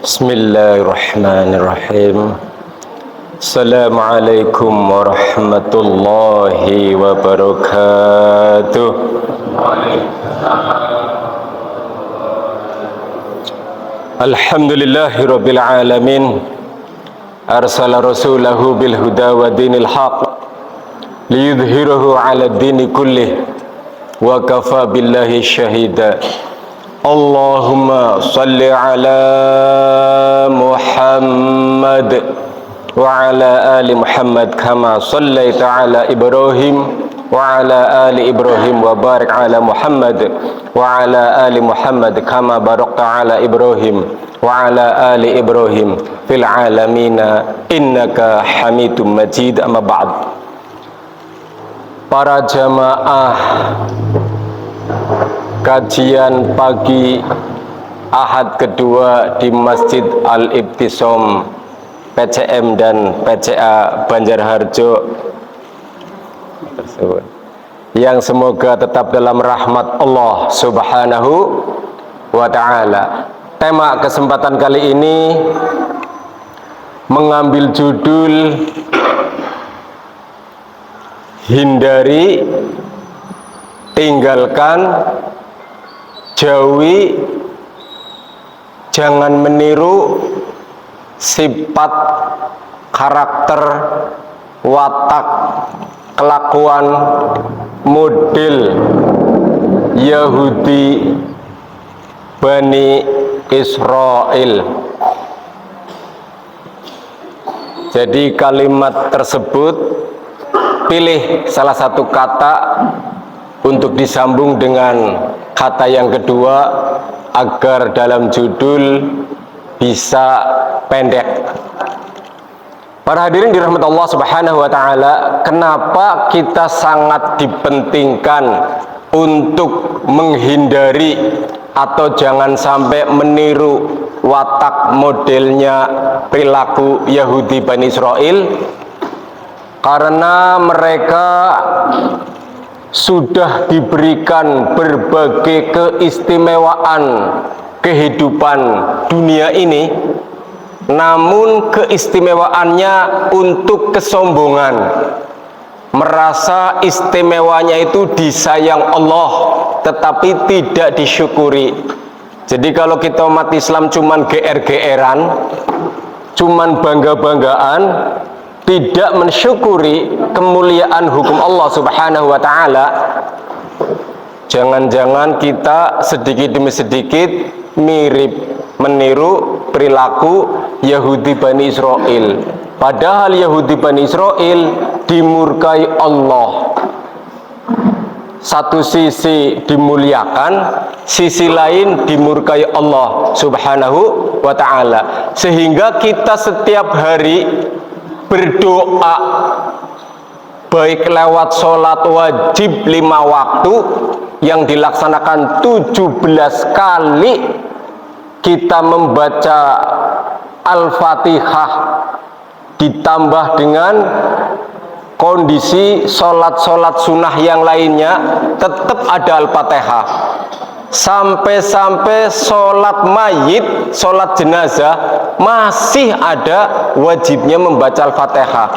Bismillahirrahmanirrahim. Assalamualaikum warahmatullahi wabarakatuh. Alhamdulillahi rabbil alamin. Arsala rasulahu bil huda wa dinil haq liyudhhirahu ala dini kullih wa kafa billahi syahida. Allahumma salli ala Muhammad wa ala ali Muhammad kama sallaita ala Ibrahim wa ala ali Ibrahim wa barik ala Muhammad wa ala ali Muhammad kama barakta ala Ibrahim wa ala ali Ibrahim fil alamina innaka Hamidum Majid. Amma ba'd. Para jamaah kajian pagi Ahad kedua di Masjid Al-Ibtisam PCM dan PCA Banjarharjo tersebut, yang semoga tetap dalam rahmat Allah Subhanahu wa ta'ala. Tema kesempatan kali ini mengambil judul hindari, tinggalkan, jauhi, jangan meniru sifat, karakter, watak, kelakuan, model Yahudi Bani Israel. Jadi kalimat tersebut pilih salah satu kata untuk disambung dengan kata yang kedua agar dalam judul bisa pendek. Para hadirin dirahmati Allah Subhanahu wa ta'ala, kenapa kita sangat dipentingkan untuk menghindari atau jangan sampai meniru watak, modelnya, perilaku Yahudi Bani Israel? Karena mereka sudah diberikan berbagai keistimewaan kehidupan dunia ini, namun keistimewaannya untuk kesombongan, merasa istimewanya itu disayang Allah tetapi tidak disyukuri. Jadi kalau kita umat Islam cuman GR-GRan, cuman bangga-banggaan, tidak mensyukuri kemuliaan hukum Allah Subhanahu wa ta'ala, jangan-jangan kita sedikit demi sedikit mirip, meniru perilaku Yahudi Bani Israel. Padahal Yahudi Bani Israel dimurkai Allah. Satu sisi dimuliakan, sisi lain dimurkai Allah Subhanahu wa ta'ala. Sehingga kita setiap hari berdoa, baik lewat sholat wajib 5 waktu yang dilaksanakan 17 kali, kita membaca Al-Fatihah ditambah dengan kondisi sholat-sholat sunnah yang lainnya, tetap ada Al-Fatihah. Sampai-sampai sholat mayit, sholat jenazah, masih ada wajibnya membaca Al-Fatihah.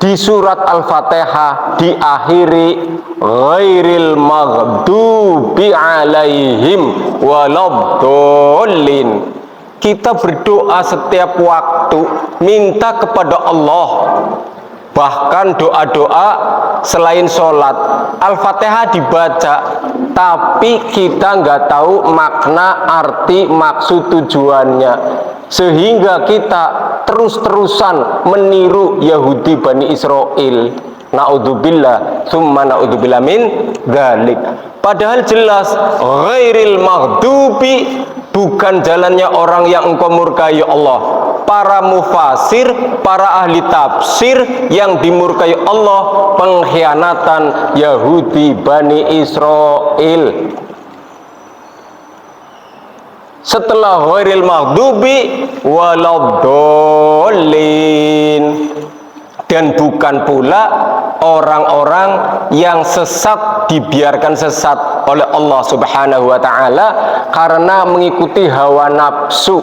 Di surat Al-Fatihah diakhiri ghairil maghdubi alaihim waladhdallin. Kita berdoa setiap waktu, minta kepada Allah. Bahkan doa-doa selain sholat, Al-Fatihah dibaca, tapi kita nggak tahu makna, arti, maksud, tujuannya, sehingga kita terus-terusan meniru Yahudi Bani Israel. Naudzubillah, summa naudzubillah min dzalik. Padahal jelas ghairil maghdubi, bukan jalannya orang yang engkau murkai Allah. Para mufasir, para ahli tafsir yang dimurkai Allah pengkhianatan Yahudi Bani Israel. Setelah ghairil maghdubi waladhdallin, dan bukan pula orang-orang yang sesat dibiarkan sesat oleh Allah Subhanahu wa ta'ala karena mengikuti hawa nafsu.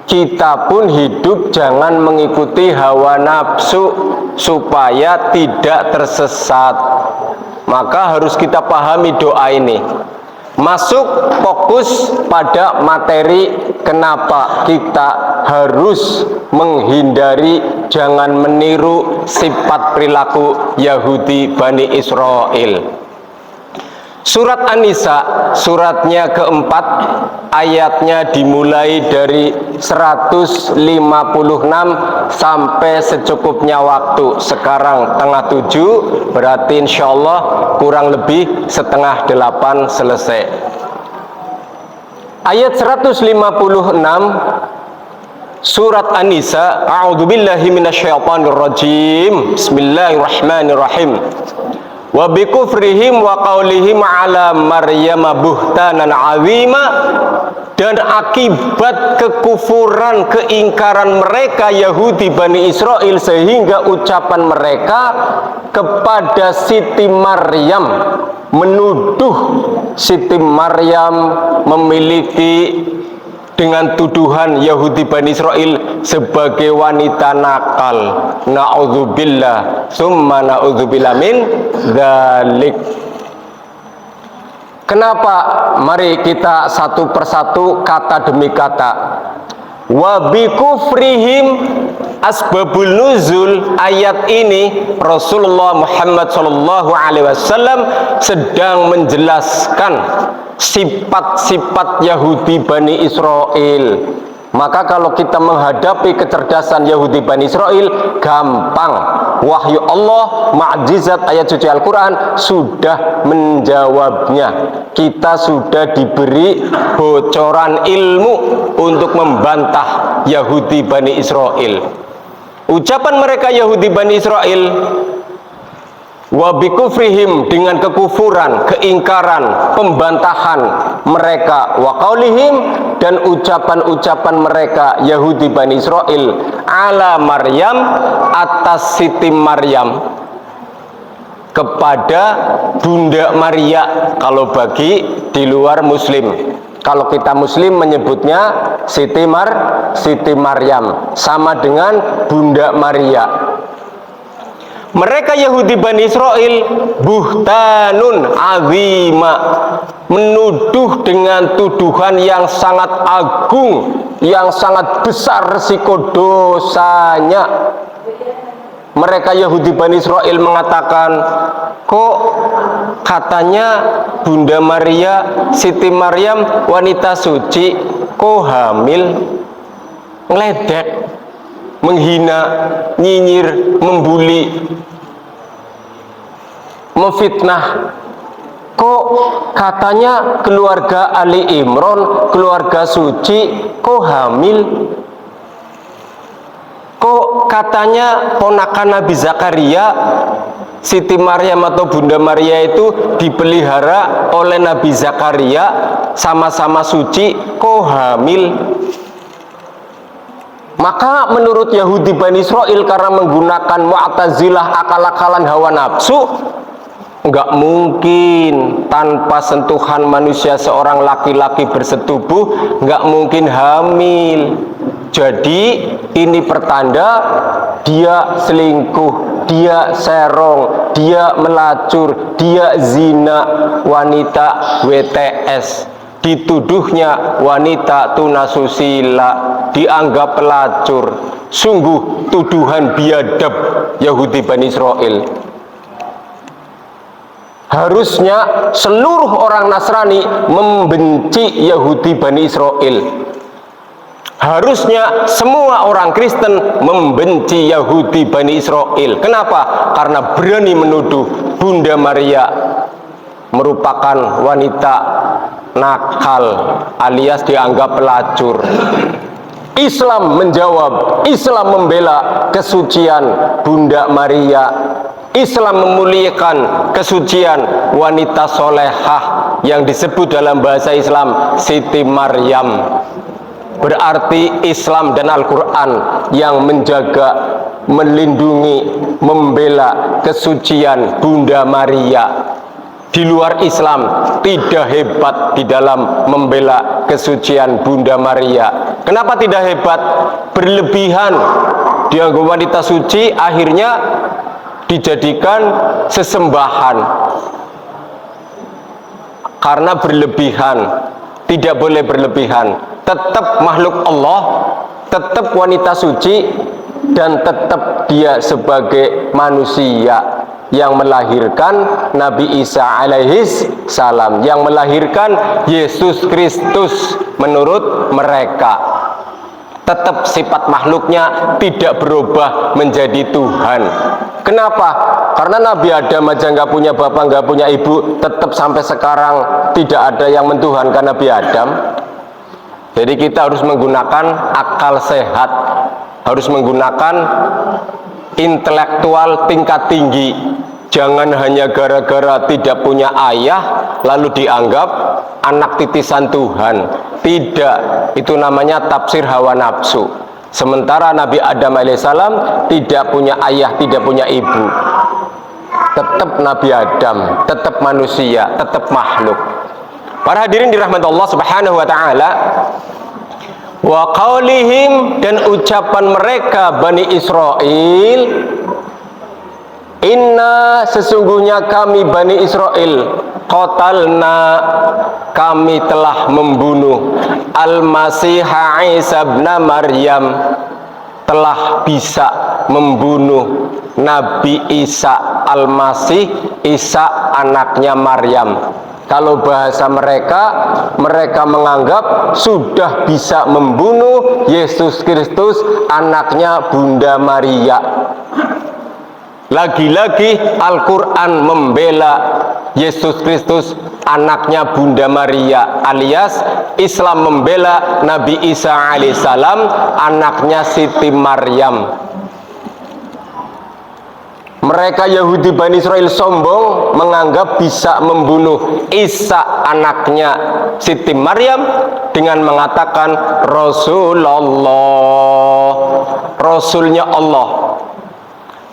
kita pun hidup jangan mengikuti hawa nafsu supaya tidak tersesat. Maka harus kita pahami doa ini. Masuk fokus pada materi, kenapa kita harus menghindari, jangan meniru sifat perilaku Yahudi Bani Israel. Surat An-Nisa, suratnya keempat, ayatnya dimulai dari 156 sampai secukupnya waktu. Sekarang tengah 7, berarti insya Allah kurang lebih setengah 8 selesai. Ayat 156 surat An-Nisa. A'udzubillahi minasyaitonirrajim. Bismillahirrahmanirrahim. Wa bikufrihim wa qaulihim ala Maryam buhtanan azima, dan akibat kekufuran, keingkaran mereka Yahudi Bani Israel sehingga ucapan mereka kepada Siti Maryam, menuduh Siti Maryam memiliki dengan tuduhan Yahudi Bani Israel sebagai wanita nakal. Na'udzubillah summa na'udzubillah min dzalik. Kenapa? Mari kita satu persatu, kata demi kata. Wa bikufrihim, asbabul nuzul ayat ini Rasulullah Muhammad SAW sedang menjelaskan sifat-sifat Yahudi Bani Israel. Maka kalau kita menghadapi kecerdasan Yahudi Bani Israel, gampang. Wahyu Allah, mukjizat ayat suci Al-Quran sudah menjawabnya. Kita sudah diberi bocoran ilmu untuk membantah Yahudi Bani Israel. Ucapan mereka Yahudi Bani Israel, wa bikufrihim, dengan kekufuran, keingkaran, pembantahan mereka, wa qaulihim, dan ucapan-ucapan mereka Yahudi Bani Israel ala Maryam, atas Siti Maryam, kepada Bunda Maria kalau bagi di luar muslim. Kalau kita muslim menyebutnya Siti Maryam, sama dengan Bunda Maria. Mereka Yahudi Bani Israel buhtanun azima, menuduh dengan tuduhan yang sangat agung, yang sangat besar risiko dosanya. Mereka Yahudi Bani Israel mengatakan, kok katanya Bunda Maria, Siti Maryam wanita suci, kok hamil? Ngeledek, menghina, nyinyir, membuli, memfitnah. Kok katanya keluarga Ali Imran, keluarga suci, kok hamil? Kok katanya ponakan Nabi Zakaria, Siti Maryam atau Bunda Maria itu dipelihara oleh Nabi Zakaria, sama-sama suci, kok hamil? Maka menurut Yahudi Bani Israel, karena menggunakan Mu'tazilah, akal-akalan hawa nafsu, enggak mungkin tanpa sentuhan manusia seorang laki-laki bersetubuh, enggak mungkin hamil. Jadi ini pertanda dia selingkuh, dia serong, dia melacur, dia zina, wanita WTS. Dituduhnya wanita tunasusila, dianggap pelacur. Sungguh tuduhan biadab Yahudi Bani Israel. Harusnya seluruh orang Nasrani membenci Yahudi Bani Israel. Harusnya semua orang Kristen membenci Yahudi Bani Israel. Kenapa? Karena berani menuduh Bunda Maria merupakan wanita nakal alias dianggap pelacur. Islam menjawab, Islam membela kesucian Bunda Maria. Islam memuliakan kesucian wanita solehah yang disebut dalam bahasa Islam Siti Maryam. Berarti Islam dan Al-Quran yang menjaga, melindungi, membela kesucian Bunda Maria. di luar Islam tidak hebat di dalam membela kesucian Bunda Maria. Kenapa tidak hebat? Berlebihan. Dia wanita suci akhirnya dijadikan sesembahan. Karena berlebihan. Tidak boleh berlebihan. Tetap makhluk Allah, tetap wanita suci, dan tetap dia sebagai manusia yang melahirkan Nabi Isa alaihis salam, yang melahirkan Yesus Kristus menurut mereka. Tetap sifat makhluknya tidak berubah menjadi Tuhan. Kenapa? Karena Nabi Adam aja nggak punya bapak, nggak punya ibu, tetap sampai sekarang tidak ada yang mentuhankan Nabi Adam. Jadi kita harus menggunakan akal sehat, harus menggunakan intelektual tingkat tinggi. Jangan hanya gara-gara tidak punya ayah lalu dianggap anak titisan Tuhan. Tidak, itu namanya tafsir hawa nafsu. Sementara Nabi Adam alaihissalam tidak punya ayah, tidak punya ibu. Tetap Nabi Adam, tetap manusia, tetap makhluk. Para hadirin dirahmati Allah Subhanahu wa taala. Wa qaulihim, dan ucapan mereka Bani Israel, inna, sesungguhnya kami Bani Israel, qatalna, kami telah membunuh Al-Masiha Isa bin Maryam, telah bisa membunuh Nabi Isa Al-Masih, Isa anaknya Maryam. Kalau bahasa mereka, mereka menganggap sudah bisa membunuh Yesus Kristus anaknya Bunda Maria. Lagi-lagi Al-Quran membela Yesus Kristus anaknya Bunda Maria, alias Islam membela Nabi Isa alaihissalam anaknya Siti Maryam. Mereka Yahudi Bani Israel sombong menganggap bisa membunuh Isa anaknya Siti Maryam dengan mengatakan Rasulullah, Rasulnya Allah.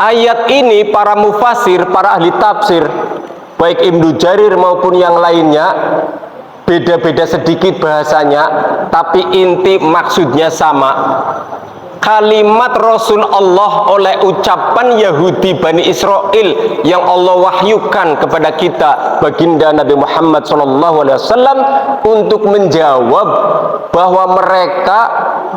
Ayat ini para mufasir, para ahli tafsir, baik Ibnu Jarir maupun yang lainnya, beda-beda sedikit bahasanya, tapi inti maksudnya sama. Kalimat Rasul Allah oleh ucapan Yahudi Bani Israel yang Allah wahyukan kepada kita, baginda Nabi Muhammad SAW, untuk menjawab bahwa mereka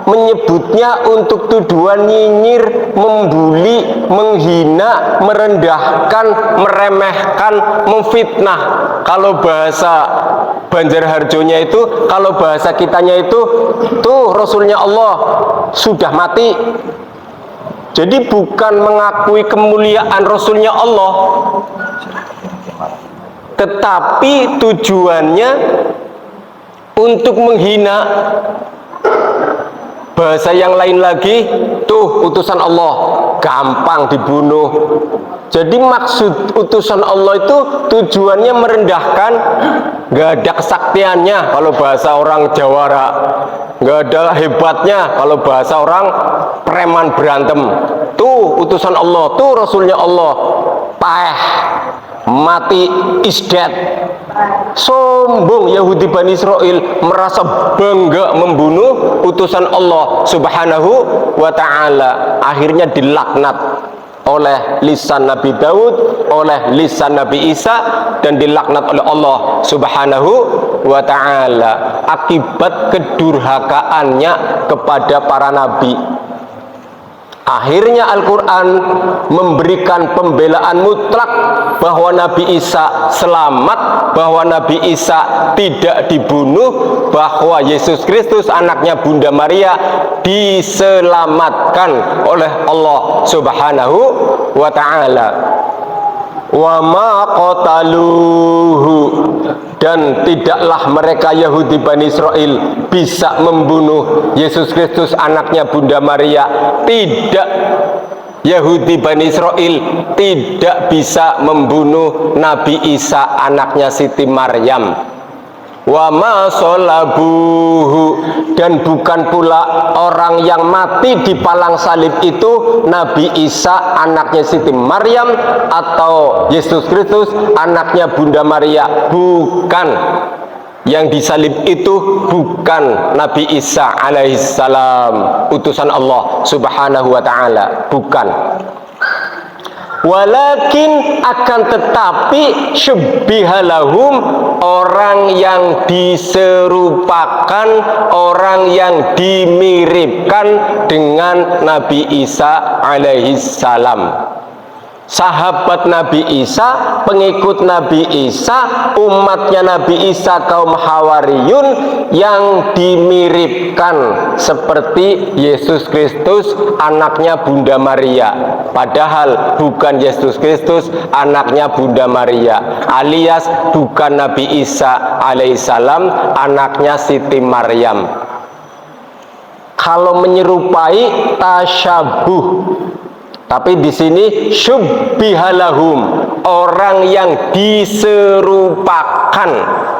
menyebutnya untuk tujuan nyinyir, membuli, menghina, merendahkan, meremehkan, memfitnah. Kalau bahasa Banjarharjonya itu, kalau bahasa kitanya itu, tuh Rasulnya Allah sudah mati. Jadi bukan mengakui kemuliaan Rasulnya Allah, tetapi tujuannya untuk menghina. Bahasa yang lain lagi, tuh utusan Allah, gampang dibunuh. Jadi maksud utusan Allah itu tujuannya merendahkan, gak ada kesaktiannya kalau bahasa orang Jawara, gak ada hebatnya kalau bahasa orang preman berantem. Tuh utusan Allah, tuh Rasulnya Allah, paeh, mati, is dead. Sombong Yahudi Bani Israel, merasa bangga membunuh utusan Allah Subhanahu wa ta'ala. Akhirnya dilaknat oleh lisan Nabi Daud, oleh lisan Nabi Isa, dan dilaknat oleh Allah Subhanahu wa ta'ala akibat kedurhakaannya kepada para nabi. Akhirnya Al-Quran memberikan pembelaan mutlak bahwa Nabi Isa selamat, bahwa Nabi Isa tidak dibunuh, bahwa Yesus Kristus anaknya Bunda Maria diselamatkan oleh Allah Subhanahu wa ta'ala. Wa ma qataluhu, dan tidaklah mereka Yahudi Bani Israel bisa membunuh Yesus Kristus anaknya Bunda Maria. Tidak, Yahudi Bani Israel tidak bisa membunuh Nabi Isa anaknya Siti Maryam. wa ma sholabuhu, dan bukan pula orang yang mati di palang salib itu Nabi Isa anaknya Siti Maryam atau Yesus Kristus anaknya Bunda Maria. Bukan, yang disalib itu bukan Nabi Isa alaihissalam, utusan Allah subhanahu wa ta'ala, bukan. Walakin, akan tetapi, syubbihalahum, orang yang diserupakan, orang yang dimiripkan dengan Nabi Isa alaihissalam. Sahabat Nabi Isa, pengikut Nabi Isa, umatnya Nabi Isa kaum Hawariyun yang dimiripkan seperti Yesus Kristus anaknya Bunda Maria, padahal bukan Yesus Kristus anaknya Bunda Maria, alias bukan Nabi Isa alaihissalam anaknya Siti Maryam. Kalau menyerupai tasyabuh, tapi di sini syubbihalahum, orang yang diserupakan,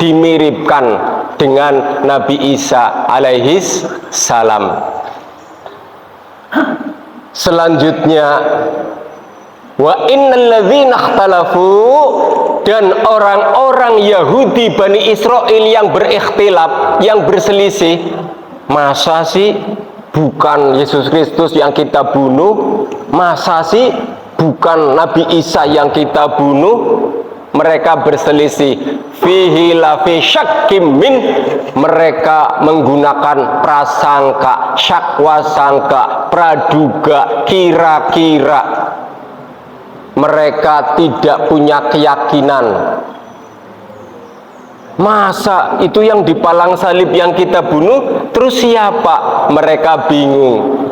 dimiripkan dengan Nabi Isa alaihis salam. Selanjutnya, wa innal ladzina ikhtalafu, dan orang-orang Yahudi Bani Israel yang berikhtilaf, yang berselisih, masa sih bukan Yesus Kristus yang kita bunuh? Masa sih bukan Nabi Isa yang kita bunuh? Mereka berselisih. Fihi lafi syakkim min, mereka menggunakan prasangka, syakwasangka, praduga, kira-kira. Mereka tidak punya keyakinan. Masa itu yang di palang salib yang kita bunuh, terus siapa? Mereka bingung.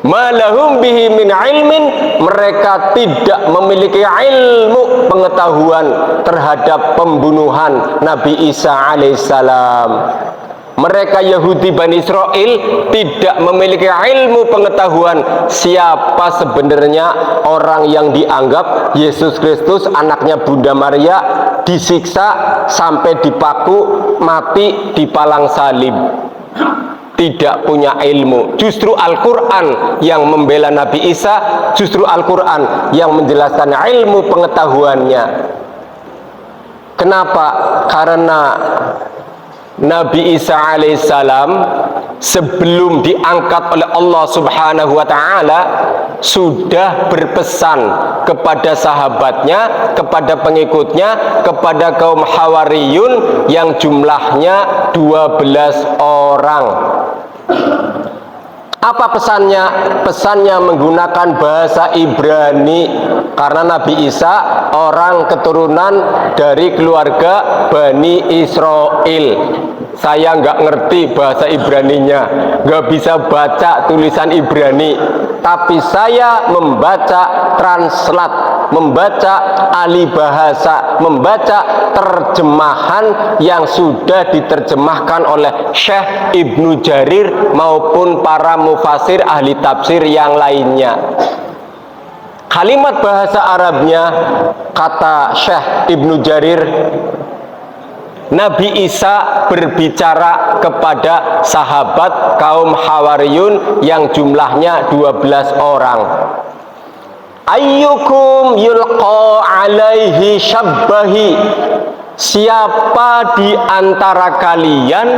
Malahum bihi min ilmin, mereka tidak memiliki ilmu, pengetahuan terhadap pembunuhan Nabi Isa alaihissalam. Mereka Yahudi Bani Israel tidak memiliki ilmu pengetahuan siapa sebenarnya orang yang dianggap Yesus Kristus anaknya Bunda Maria disiksa sampai dipaku mati di palang salib. Tidak punya ilmu. Justru Al-Quran yang membela Nabi Isa, justru Al-Quran yang menjelaskan ilmu pengetahuannya. Kenapa? Karena Nabi Isa alaihissalam sebelum diangkat oleh Allah subhanahu wa ta'ala sudah berpesan kepada sahabatnya, kepada pengikutnya, kepada kaum Hawariyun yang jumlahnya 12 orang. Apa pesannya? Pesannya menggunakan bahasa Ibrani, karena Nabi Isa orang keturunan dari keluarga Bani Israel. Saya nggak ngerti bahasa Ibraninya, nggak bisa baca tulisan Ibrani, tapi saya membaca translat, membaca ahli bahasa, membaca terjemahan yang sudah diterjemahkan oleh Syekh Ibnu Jarir maupun para mufasir ahli tafsir yang lainnya. Kalimat bahasa Arabnya, kata Syekh Ibnu Jarir, Nabi Isa berbicara kepada sahabat kaum Hawariyun yang jumlahnya 12 orang. Ayyukum yulqa alaihi syabbahi, siapa di antara kalian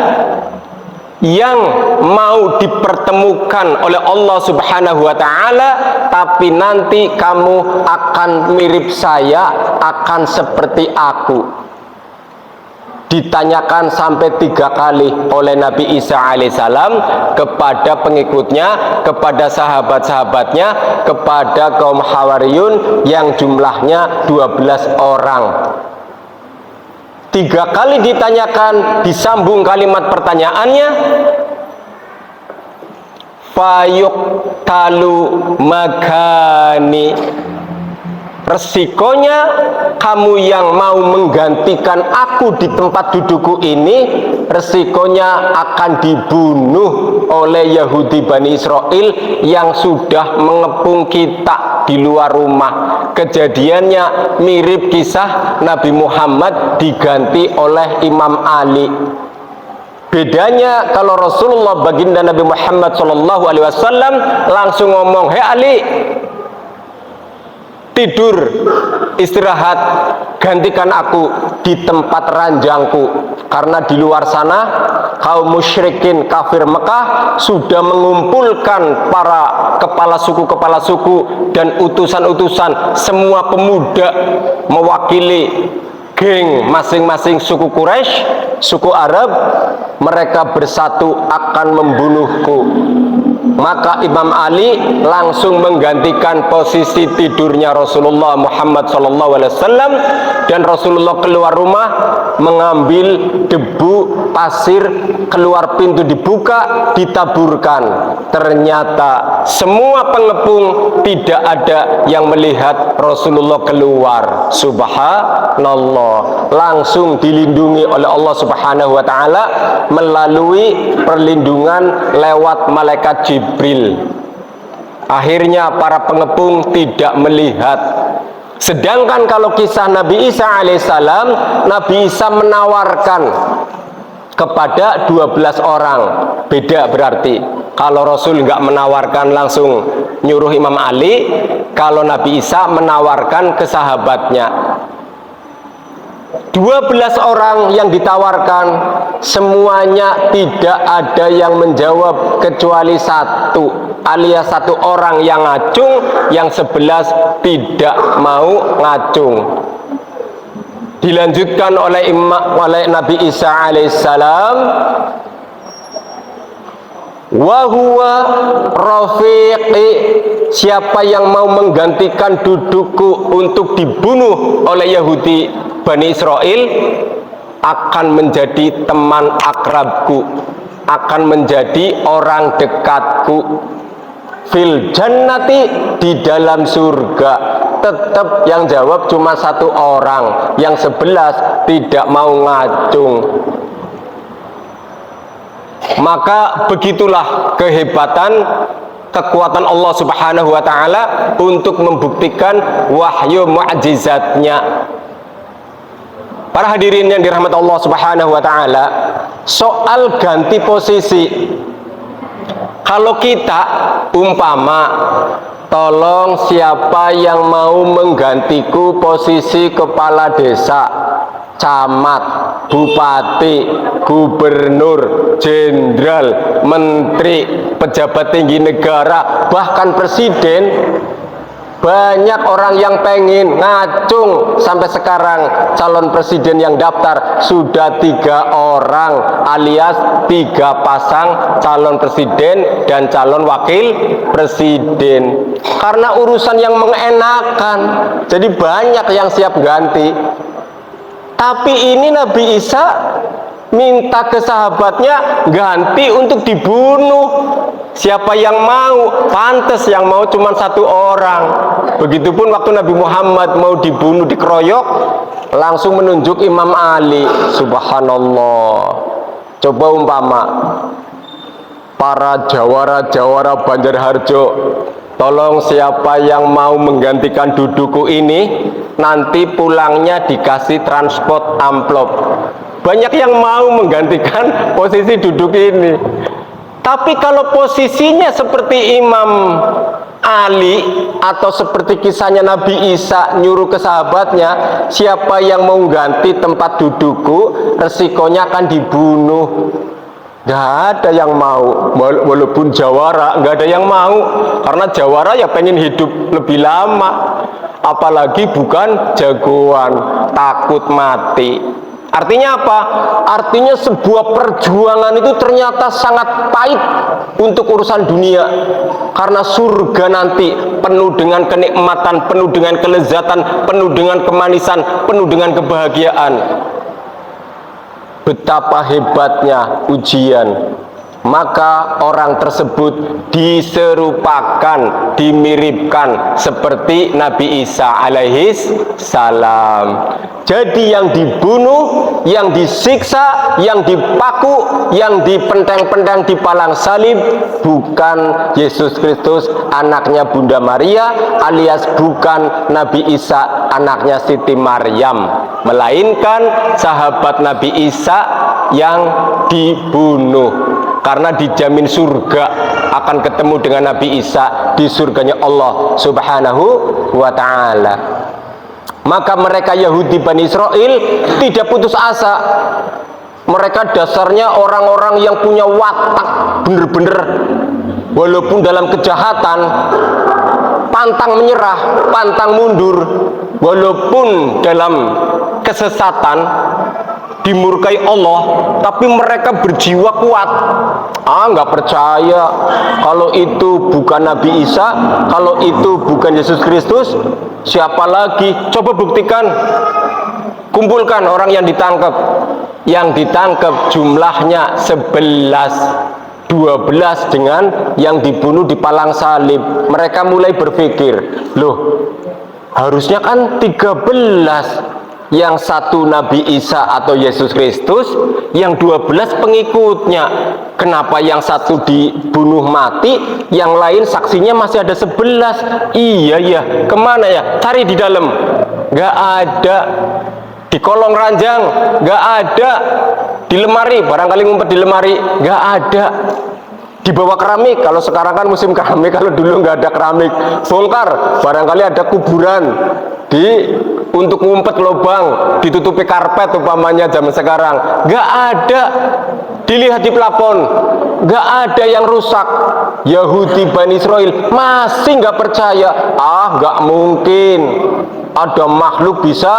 yang mau dipertemukan oleh Allah subhanahu wa ta'ala, tapi nanti kamu akan mirip saya, akan seperti aku. Ditanyakan sampai 3 kali oleh Nabi Isa alaihissalam kepada pengikutnya, kepada sahabat-sahabatnya, kepada kaum Hawariyun yang jumlahnya 12 orang. 3 kali ditanyakan, disambung kalimat pertanyaannya, fayuk talu magani, resikonya kamu yang mau menggantikan aku di tempat dudukku ini, resikonya akan dibunuh oleh Yahudi Bani Israel yang sudah mengepung kita. di luar rumah. Kejadiannya mirip kisah Nabi Muhammad diganti oleh Imam Ali. Bedanya kalau Rasulullah baginda Nabi Muhammad SAW langsung ngomong, "Hei Ali, tidur, istirahat, gantikan aku di tempat ranjangku." Karena di luar sana kaum musyrikin kafir Mekah sudah mengumpulkan para kepala suku dan utusan-utusan, semua pemuda mewakili geng masing-masing suku Quraisy, suku Arab. Mereka bersatu akan membunuhku. Maka Imam Ali langsung menggantikan posisi tidurnya Rasulullah Muhammad SAW, dan Rasulullah keluar rumah mengambil debu, pasir, keluar pintu dibuka, ditaburkan. Ternyata semua pengepung tidak ada yang melihat Rasulullah keluar. Subhanallah, langsung dilindungi oleh Allah Subhanahu wa taala melalui perlindungan lewat malaikat Jibril. Akhirnya para pengepung tidak melihat. Sedangkan kalau kisah Nabi Isa alaihissalam, Nabi Isa menawarkan kepada 12 orang. Beda berarti. Kalau Rasul nggak menawarkan langsung nyuruh Imam Ali, kalau Nabi Isa menawarkan ke sahabatnya. 12 orang yang ditawarkan, semuanya tidak ada yang menjawab kecuali satu, alias satu orang yang ngacung, yang 11 tidak mau ngacung. Dilanjutkan oleh Nabi Isa alaihissalam, wa huwa rafiqi, siapa yang mau menggantikan dudukku untuk dibunuh oleh Yahudi Bani Israel akan menjadi teman akrabku, akan menjadi orang dekatku. Fil jannati, di dalam surga. Tetap yang jawab cuma satu orang, yang 11 tidak mau ngacung. Maka begitulah kehebatan, kekuatan Allah Subhanahu wa taala untuk membuktikan wahyu mukjizatnya. Para hadirin yang dirahmati Allah Subhanahu wa taala, soal ganti posisi. Kalau kita umpama, tolong siapa yang mau menggantiku posisi kepala desa, camat, bupati, gubernur, jenderal, menteri, pejabat tinggi negara, bahkan presiden. Banyak orang yang pengen ngacung. Sampai sekarang calon presiden yang daftar sudah 3 orang, alias 3 pasang calon presiden dan calon wakil presiden. Karena urusan yang mengenakan, jadi banyak yang siap ganti. Tapi ini Nabi Isa minta ke sahabatnya ganti untuk dibunuh. Siapa yang mau? Pantes yang mau cuma 1 orang. Begitupun waktu Nabi Muhammad mau dibunuh, dikeroyok, langsung menunjuk Imam Ali. Subhanallah. Coba umpama para jawara-jawara Banjarharjo, tolong siapa yang mau menggantikan dudukku ini, nanti pulangnya dikasih transport amplop. Banyak yang mau menggantikan posisi duduk ini. Tapi kalau posisinya seperti Imam Ali atau seperti kisahnya Nabi Isa nyuruh ke sahabatnya, siapa yang mau ganti tempat dudukku, resikonya akan dibunuh. Gak ada yang mau, walaupun jawara gak ada yang mau, karena jawara ya pengen hidup lebih lama, apalagi bukan jagoan, takut mati. Artinya apa? Artinya sebuah perjuangan itu ternyata sangat pahit untuk urusan dunia. Karena surga nanti penuh dengan kenikmatan, penuh dengan kelezatan, penuh dengan kemanisan, penuh dengan kebahagiaan. Betapa hebatnya ujian. maka orang tersebut diserupakan, dimiripkan seperti Nabi Isa alaihi salam. Jadi yang dibunuh, yang disiksa, yang dipaku, yang dipenteng-penteng di palang salib bukan Yesus Kristus anaknya Bunda Maria, alias bukan Nabi Isa anaknya Siti Maryam, melainkan sahabat Nabi Isa yang dibunuh. Karena dijamin surga, akan ketemu dengan Nabi Isa di surganya Allah Subhanahu wa ta'ala. Maka mereka Yahudi Bani Israel tidak putus asa. Mereka dasarnya orang-orang yang punya watak bener-bener, walaupun dalam kejahatan pantang menyerah, pantang mundur, walaupun dalam kesesatan dimurkai Allah, tapi mereka berjiwa kuat. Nggak percaya kalau itu bukan Nabi Isa, kalau itu bukan Yesus Kristus, siapa lagi? Coba buktikan. Kumpulkan orang yang ditangkap. Yang ditangkap jumlahnya 11, 12 dengan yang dibunuh di palang salib. Mereka mulai berpikir, loh, harusnya kan 13. Yang satu Nabi Isa atau Yesus Kristus, yang 12 pengikutnya. Kenapa yang satu dibunuh mati, yang lain saksinya masih ada 11? Iya ya, kemana ya? Cari di dalam. Gak ada. Di kolong ranjang gak ada. Di lemari, barangkali ngumpet di lemari, gak ada. Di bawah keramik, kalau sekarang kan musim keramik, kalau dulu nggak ada keramik, bongkar, barangkali ada kuburan. Untuk ngumpet lubang, ditutupi karpet umpamanya zaman sekarang, nggak ada. Dilihat di plafon, nggak ada yang rusak. Yahudi Bani Israel masih nggak percaya. Nggak mungkin ada makhluk bisa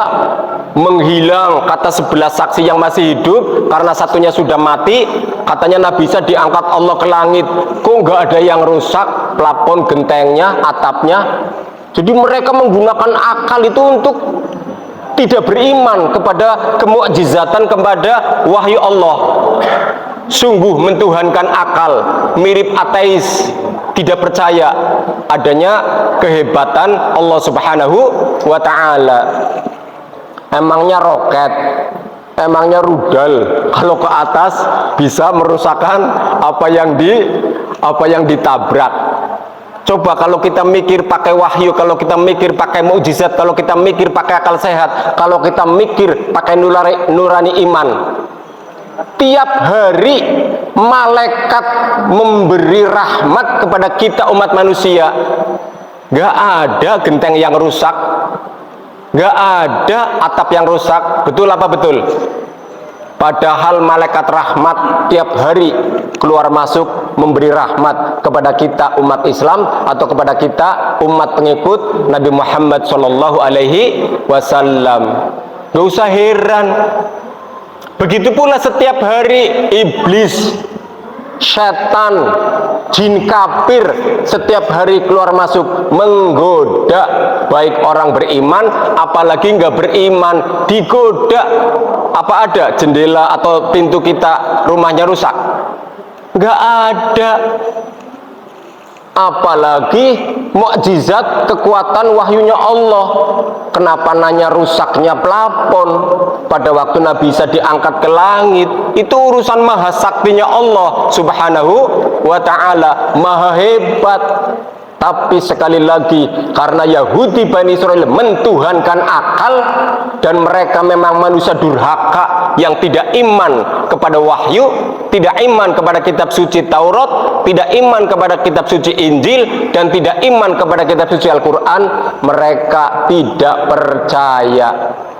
menghilang, kata 11 saksi yang masih hidup, karena satunya sudah mati. Katanya Nabi Isa diangkat Allah ke langit, kok nggak ada yang rusak plafon, gentengnya, atapnya. Jadi mereka menggunakan akal itu untuk tidak beriman kepada kemukjizatan, kepada wahyu Allah. Sungguh mentuhankan akal, mirip ateis, tidak percaya adanya kehebatan Allah Subhanahu wa ta'ala. Emangnya roket, emangnya rudal kalau ke atas bisa merusakkan apa yang ditabrak. Coba kalau kita mikir pakai wahyu, kalau kita mikir pakai mukjizat, kalau kita mikir pakai akal sehat, kalau kita mikir pakai nurani iman. Tiap hari malaikat memberi rahmat kepada kita umat manusia. Gak ada genteng yang rusak, gak ada atap yang rusak. Betul apa betul? Padahal malaikat rahmat tiap hari keluar masuk memberi rahmat kepada kita umat Islam atau kepada kita umat pengikut Nabi Muhammad Shallallahu Alaihi Wasallam. Gak usah heran. Begitu pula setiap hari iblis, setan, jin kafir setiap hari keluar masuk menggoda baik orang beriman apalagi nggak beriman, digoda. Apa ada jendela atau pintu kita rumahnya rusak? Nggak ada. Apalagi mukjizat kekuatan wahyunya Allah. Kenapa nanya rusaknya plafon? Pada waktu Nabi Isa diangkat ke langit, itu urusan maha saktinya Allah Subhanahu wa ta'ala, maha hebat. Tapi sekali lagi, karena Yahudi Bani Israel mentuhankan akal, dan mereka memang manusia durhaka yang tidak iman kepada wahyu, tidak iman kepada kitab suci Taurat, tidak iman kepada kitab suci Injil, dan tidak iman kepada kitab suci Al-Quran. Mereka tidak percaya.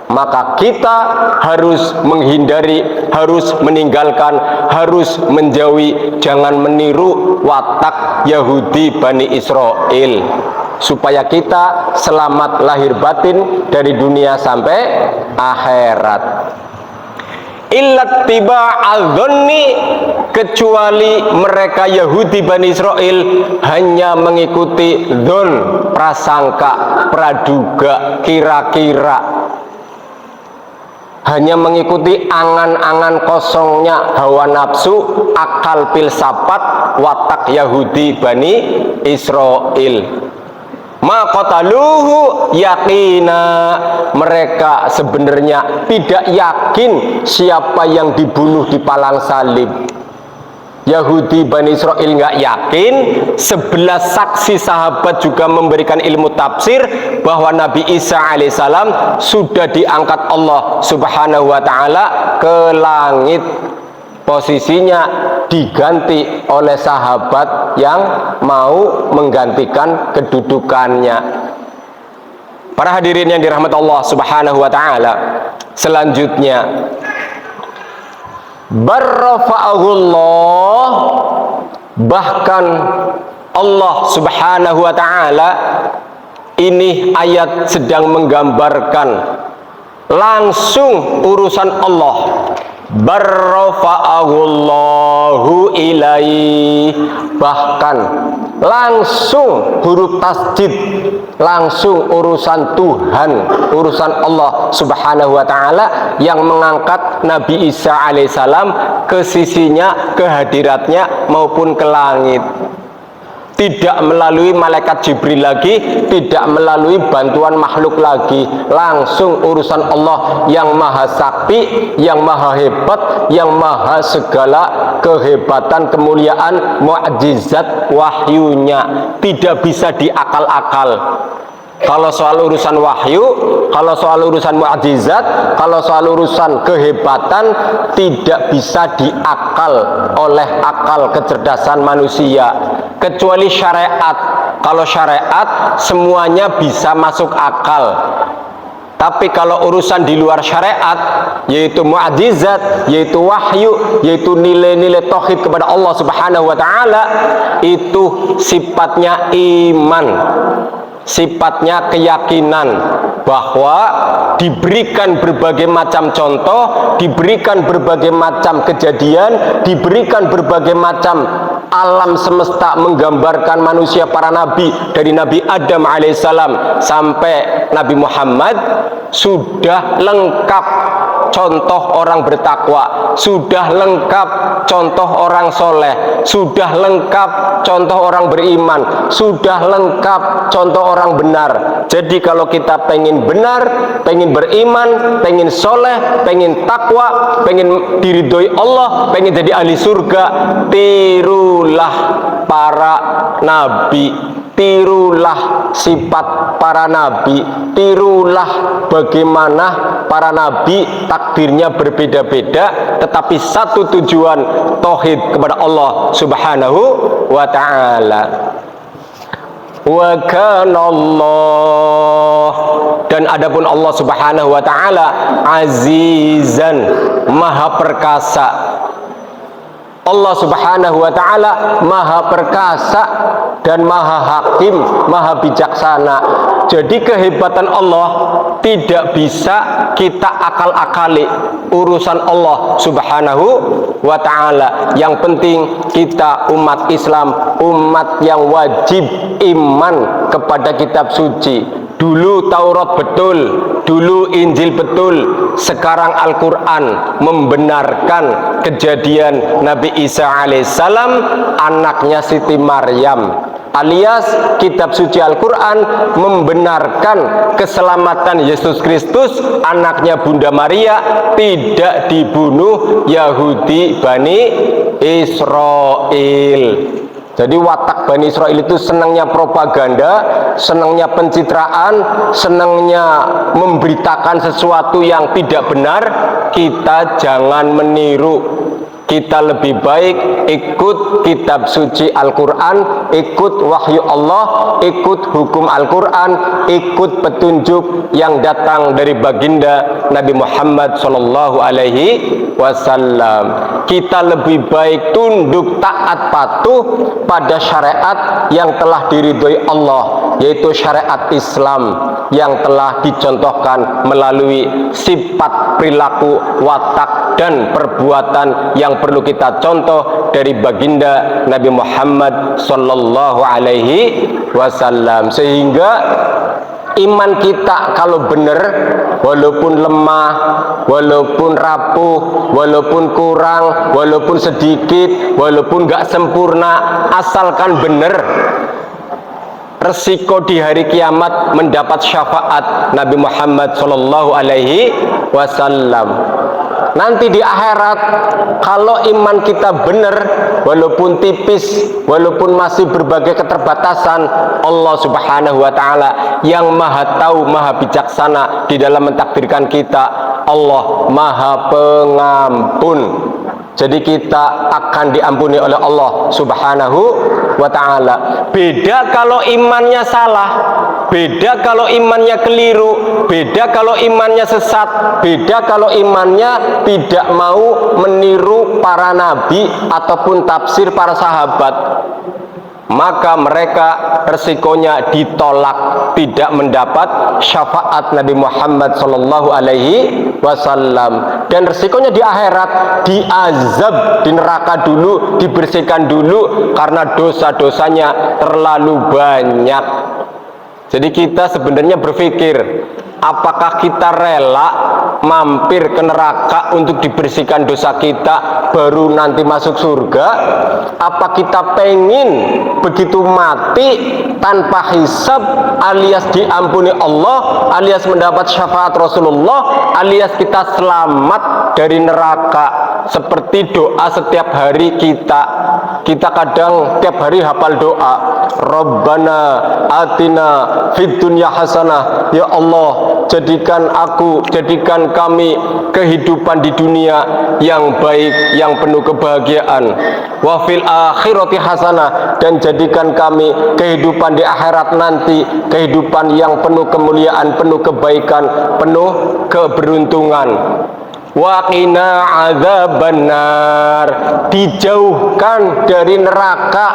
Maka kita harus menghindari, harus meninggalkan, harus menjauhi, jangan meniru watak Yahudi Bani Israel, supaya kita selamat lahir batin dari dunia sampai akhirat. Illat tiba'adh-dhanni, kecuali mereka Yahudi Bani Israel hanya mengikuti dzon, prasangka, praduga, kira-kira. hanya mengikuti angan-angan kosongnya hawa nafsu, akal filsafat, watak Yahudi Bani Israel. Ma qataluhu yaqina, mereka sebenarnya tidak yakin siapa yang dibunuh di palang salib. Yahudi Bani Israel nggak yakin. 11 saksi sahabat juga memberikan ilmu tafsir bahwa Nabi Isa alaihissalam sudah diangkat Allah subhanahu wa ta'ala ke langit. Posisinya diganti oleh sahabat yang mau menggantikan kedudukannya. Para hadirin yang dirahmati Allah subhanahu wa ta'ala, selanjutnya barrafa'ahullah, bahkan Allah subhanahu wa ta'ala, ini ayat sedang menggambarkan langsung urusan Allah. Barrafa'ahullahu ilaih, bahkan langsung huruf tasdid, langsung urusan Tuhan, urusan Allah subhanahu wa ta'ala yang mengangkat Nabi Isa alaihissalam ke sisinya, ke hadiratnya maupun ke langit. Tidak melalui malaikat Jibril lagi, tidak melalui bantuan makhluk lagi, langsung urusan Allah yang maha sakti, yang maha hebat, yang maha segala kehebatan, kemuliaan, mukjizat wahyunya, tidak bisa diakal-akal. Kalau soal urusan wahyu, kalau soal urusan mukjizat, kalau soal urusan kehebatan, tidak bisa diakal oleh akal kecerdasan manusia, kecuali syariat. Kalau syariat semuanya bisa masuk akal. Tapi kalau urusan di luar syariat, yaitu mukjizat, yaitu wahyu, yaitu nilai-nilai tauhid kepada Allah subhanahu wa ta'ala, itu sifatnya iman, sifatnya keyakinan, bahwa diberikan berbagai macam contoh, diberikan berbagai macam kejadian, diberikan berbagai macam alam semesta menggambarkan manusia, para nabi, dari Nabi Adam alaihissalam sampai Nabi Muhammad, sudah lengkap contoh orang bertakwa, sudah lengkap contoh orang soleh, sudah lengkap contoh orang beriman, sudah lengkap contoh orang benar. Jadi kalau kita pengen benar, pengen beriman, pengen soleh, pengen takwa, pengen diridhoi Allah, pengen jadi ahli surga, tirulah para nabi, tirulah sifat para nabi, tirulah bagaimana para nabi takdirnya berbeda-beda, tetapi satu tujuan, tauhid kepada Allah subhanahu wa ta'ala. Wa kana Allah, dan adapun Allah subhanahu wa ta'ala azizan, maha perkasa. Allah subhanahu wa ta'ala maha perkasa dan maha hakim, maha bijaksana. Jadi kehebatan Allah tidak bisa kita akal-akali. Urusan Allah subhanahu wa ta'ala. Yang penting kita umat Islam, umat yang wajib iman kepada kitab suci. Dulu Taurat betul, dulu Injil betul, sekarang Al-Quran membenarkan kejadian Nabi Isa alaihissalam, anaknya Siti Maryam, alias kitab suci Al-Quran membenarkan keselamatan Yesus Kristus, anaknya Bunda Maria, tidak dibunuh Yahudi Bani Israel. Jadi watak Bani Israel itu senangnya propaganda, senangnya pencitraan, senangnya memberitakan sesuatu yang tidak benar. Kita jangan meniru. Kita lebih baik ikut kitab suci Al-Quran, ikut wahyu Allah, ikut hukum Al-Quran, ikut petunjuk yang datang dari baginda Nabi Muhammad SAW. Kita lebih baik tunduk taat patuh pada syariat yang telah diridhoi Allah, yaitu syariat Islam yang telah dicontohkan melalui sifat, perilaku, watak, dan perbuatan yang perlu kita contoh dari baginda Nabi Muhammad sallallahu alaihi wasallam. Sehingga iman kita kalau benar, walaupun lemah, walaupun rapuh, walaupun kurang, walaupun sedikit, walaupun gak sempurna, asalkan benar, resiko di hari kiamat mendapat syafaat Nabi Muhammad Shallallahu Alaihi Wasallam. Nanti di akhirat, kalau iman kita benar, walaupun tipis, walaupun masih berbagai keterbatasan, Allah Subhanahu wa Ta'ala yang Maha Tahu, Maha Bijaksana di dalam mentakdirkan kita. Allah Maha Pengampun. Jadi kita akan diampuni oleh Allah Subhanahu wa Ta'ala. Beda kalau imannya salah, beda kalau imannya keliru, beda kalau imannya sesat, beda kalau imannya tidak mau meniru para nabi ataupun tafsir para sahabat. Maka mereka resikonya ditolak, tidak mendapat syafaat Nabi Muhammad Sallallahu Alaihi Wasallam. Dan resikonya di akhirat, diazab di neraka dulu, dibersihkan dulu karena dosa-dosanya terlalu banyak. Jadi kita sebenarnya berpikir, apakah kita rela mampir ke neraka untuk dibersihkan dosa kita baru nanti masuk surga? Apa kita pengen begitu mati tanpa hisab, alias diampuni Allah, alias mendapat syafaat Rasulullah, alias kita selamat dari neraka? Seperti doa setiap hari kita kadang tiap hari hafal doa, Rabbana atina fid dunya hasanah. Ya Allah, jadikan kami kehidupan di dunia yang baik, yang penuh kebahagiaan. Wa fil akhirati hasanah, dan jadikan kami kehidupan di akhirat nanti kehidupan yang penuh kemuliaan, penuh kebaikan, penuh keberuntungan. Wa qina adzabannar, dijauhkan dari neraka,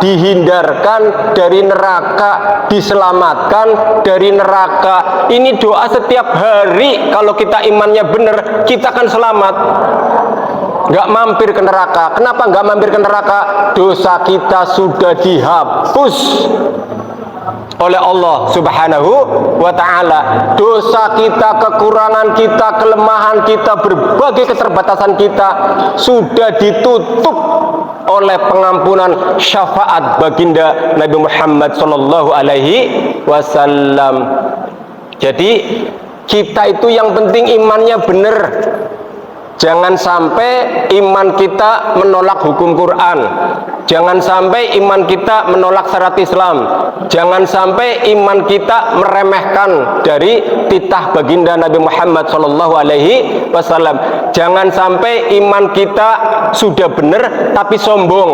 dihindarkan dari neraka, diselamatkan dari neraka. Ini doa setiap hari. Kalau kita imannya benar, kita akan selamat, nggak mampir ke neraka. Kenapa nggak mampir ke neraka? Dosa kita sudah dihapus oleh Allah Subhanahu wa Ta'ala. Dosa kita, kekurangan kita, kelemahan kita, berbagai keterbatasan kita sudah ditutup oleh pengampunan syafaat baginda Nabi Muhammad Sallallahu Alaihi Wasallam. Jadi kita itu yang penting imannya benar. Jangan sampai iman kita menolak hukum Quran. Jangan sampai iman kita menolak syarat Islam. Jangan sampai iman kita meremehkan dari titah baginda Nabi Muhammad Sallallahu Alaihi Wasallam. Jangan sampai iman kita sudah benar tapi sombong,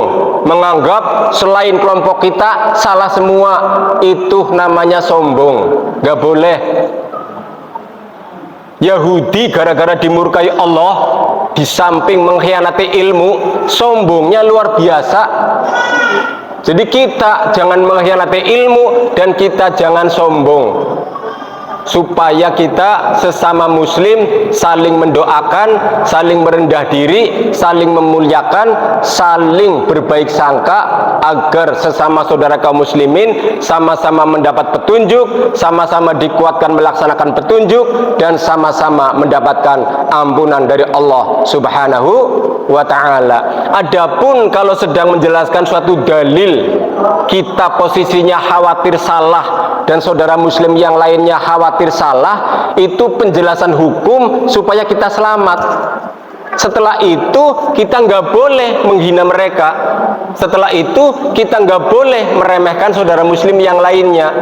menganggap selain kelompok kita salah semua. Itu namanya sombong. Gak boleh. Yahudi gara-gara dimurkai Allah, di samping mengkhianati ilmu, sombongnya luar biasa. Jadi kita jangan mengkhianati ilmu dan kita jangan sombong, supaya kita sesama muslim saling mendoakan, saling merendah diri, saling memuliakan, saling berbaik sangka, agar sesama saudara kaum muslimin sama-sama mendapat petunjuk, sama-sama dikuatkan melaksanakan petunjuk, dan sama-sama mendapatkan ampunan dari Allah Subhanahu wa Ta'ala. Adapun kalau sedang menjelaskan suatu dalil, kita posisinya khawatir salah dan saudara muslim yang lainnya khawatir salah, itu penjelasan hukum supaya kita selamat. Setelah itu kita nggak boleh menghina mereka. Setelah itu kita nggak boleh meremehkan saudara muslim yang lainnya.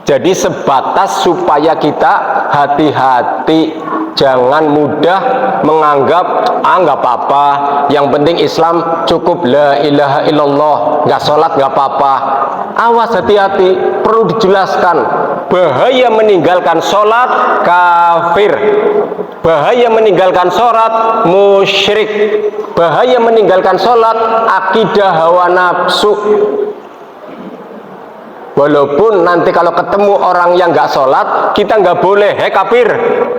Jadi sebatas supaya kita hati-hati, jangan mudah menganggap nggak apa-apa, yang penting Islam cukup la ilaha illallah, nggak sholat nggak apa-apa. Awas, hati-hati, perlu dijelaskan. Bahaya meninggalkan sholat, kafir. Bahaya meninggalkan sholat, musyrik. Bahaya meninggalkan sholat, akidah hawa nafsu. Walaupun nanti kalau ketemu orang yang nggak sholat, kita nggak boleh, hei kafir,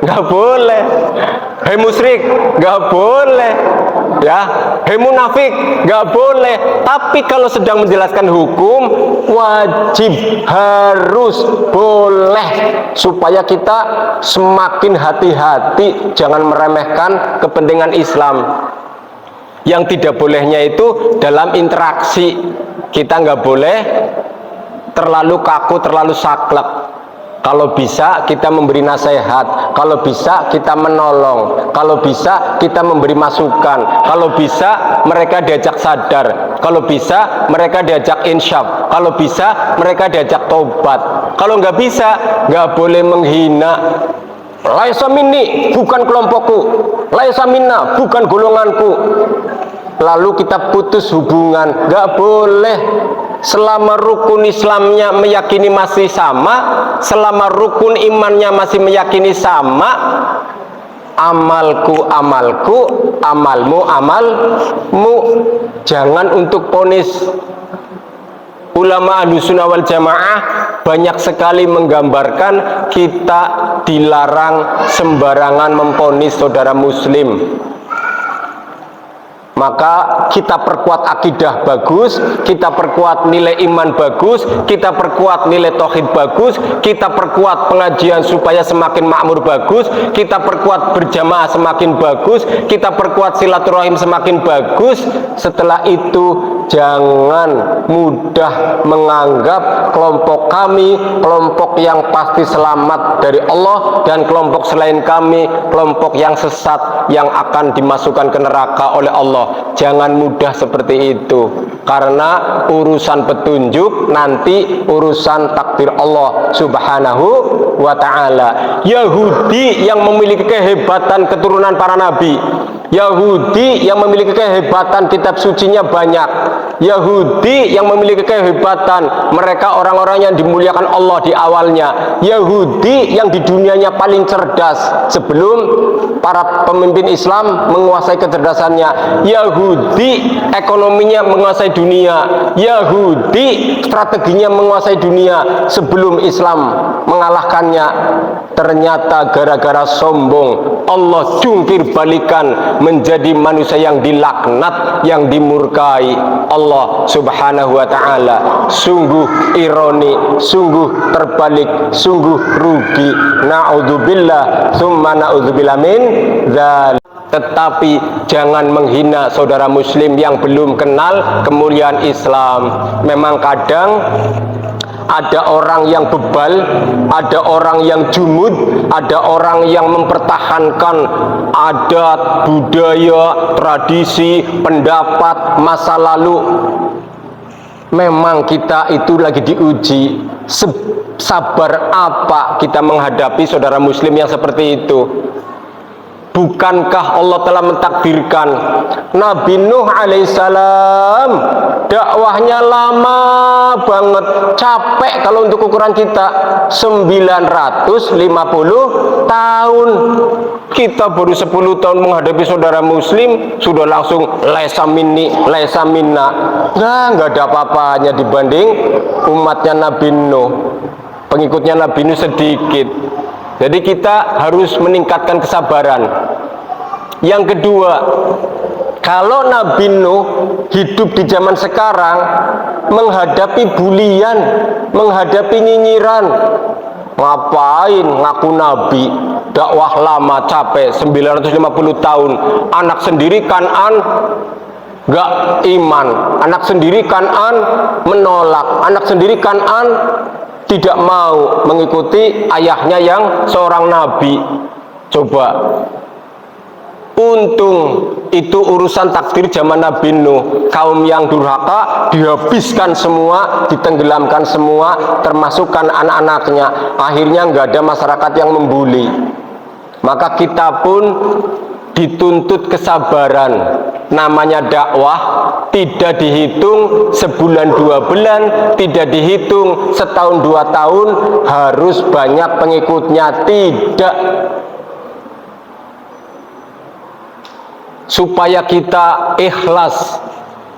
nggak boleh, hei musyrik, nggak boleh, ya, hei munafik, nggak boleh. Tapi kalau sedang menjelaskan hukum, wajib, harus, boleh, supaya kita semakin hati-hati, jangan meremehkan kepentingan Islam. Yang tidak bolehnya itu dalam interaksi, kita nggak boleh terlalu kaku, terlalu saklek. Kalau bisa kita memberi nasihat, kalau bisa kita menolong, kalau bisa kita memberi masukan, kalau bisa mereka diajak sadar, kalau bisa mereka diajak insyaf, kalau bisa mereka diajak tobat. Kalau nggak bisa, nggak boleh menghina. Laisa minni, bukan kelompokku. Laisa minna, bukan golonganku. Lalu kita putus hubungan, nggak boleh. Selama rukun Islamnya meyakini masih sama, selama rukun imannya masih meyakini sama, amalku amalku, amalmu amalmu. Jangan untuk ponis. Ulama Ahlussunnah wal Jamaah banyak sekali menggambarkan kita dilarang sembarangan memponis saudara muslim. Maka kita perkuat akidah bagus, kita perkuat nilai iman bagus, kita perkuat nilai tauhid bagus, kita perkuat pengajian supaya semakin makmur bagus, kita perkuat berjamaah semakin bagus, kita perkuat silaturahim semakin bagus. Setelah itu jangan mudah menganggap kelompok kami kelompok yang pasti selamat dari Allah, dan kelompok selain kami kelompok yang sesat yang akan dimasukkan ke neraka oleh Allah. Jangan mudah seperti itu, karena urusan petunjuk nanti urusan takdir Allah subhanahu wa ta'ala. Yahudi yang memiliki kehebatan keturunan para nabi, Yahudi yang memiliki kehebatan kitab sucinya banyak, Yahudi yang memiliki kehebatan mereka orang-orang yang dimuliakan Allah di awalnya, Yahudi yang di dunianya paling cerdas sebelum para pemimpin Islam menguasai kecerdasannya, Yahudi ekonominya menguasai dunia, Yahudi strateginya menguasai dunia sebelum Islam mengalahkannya. Ternyata gara-gara sombong Allah jungkir balikan menjadi manusia yang dilaknat, yang dimurkai Allah subhanahu wa ta'ala. Sungguh ironi, sungguh terbalik, sungguh rugi. Na'udzubillah summa na'udzubillah min dzalik. Tetapi jangan menghina saudara muslim yang belum kenal kemuliaan Islam. Memang kadang ada orang yang bebal, ada orang yang jumud, ada orang yang mempertahankan adat, budaya, tradisi, pendapat masa lalu. Memang kita itu lagi diuji. Sabar apa kita menghadapi saudara muslim yang seperti itu? Bukankah Allah telah mentakdirkan Nabi Nuh alaihissalam dakwahnya lama banget, capek kalau untuk ukuran kita 950 tahun. Kita baru 10 tahun menghadapi saudara muslim sudah langsung laisa minni, laisa minna. Nggak ada apa-apanya dibanding umatnya Nabi Nuh. Pengikutnya Nabi Nuh sedikit. Jadi kita harus meningkatkan kesabaran. Yang kedua, kalau Nabi Nuh hidup di zaman sekarang menghadapi bulian, menghadapi nyinyiran, ngapain ngaku Nabi, dakwah lama capek 950 tahun, anak sendiri Kan'an gak iman, anak sendiri Kan'an menolak, anak sendiri Kan'an tidak mau mengikuti ayahnya yang seorang nabi. Coba, untung itu urusan takdir zaman Nabi Nuh. Kaum yang durhaka dihabiskan semua, ditenggelamkan semua, termasukkan anak-anaknya. Akhirnya nggak ada masyarakat yang membuli. Maka kita pun dituntut kesabaran. Namanya dakwah tidak dihitung sebulan 2 bulan, tidak dihitung setahun 2 tahun, harus banyak pengikutnya. Tidak. Supaya kita ikhlas,